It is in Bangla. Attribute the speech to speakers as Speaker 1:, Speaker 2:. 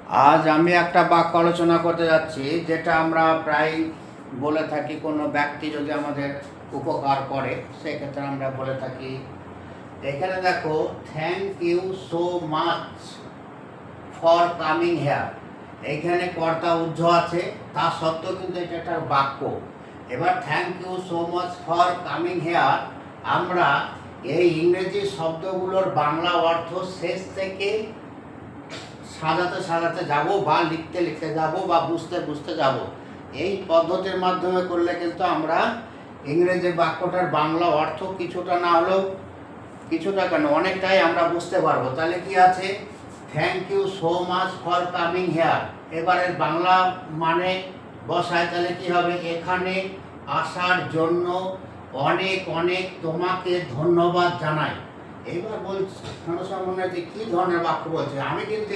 Speaker 1: আজ আমি একটা বাক্য আলোচনা করতে যাচ্ছি, যেটা আমরা প্রায় বলে থাকি কোনো ব্যক্তি যদি আমাদের উপকার করে, সেক্ষেত্রে আমরা বলে থাকি। এখানে দেখো, thank you so much for coming here. এইখানে কর্তা উজ্জ আছে, তা সত্ত্বেও কিন্তু এটা একটা বাক্য। এবার thank you so much for coming here, আমরা এই ইংরেজি শব্দগুলোর বাংলা অর্থ শেষ থেকে সাজাতে সাজাতে যাব, বা লিখতে লিখতে যাব, বা বুঝতে বুঝতে যাব। এই পদ্ধতির মাধ্যমে করলে কিন্তু আমরা ইংরেজি বাক্যটার বাংলা অর্থ কিছুটা না হলেও, কিছুটা কেন অনেকটাই আমরা বুঝতে পারবো। তাহলে কি আছে, thank you so much for coming here. এবারের বাংলা মানে বসায়, তাহলে কি হবে, এখানে আসার জন্য অনেক অনেক তোমাকে ধন্যবাদ জানাই। এইবার বলছি, মনে হয় যে কী ধরনের বাক্য বলছে। আমি কিন্তু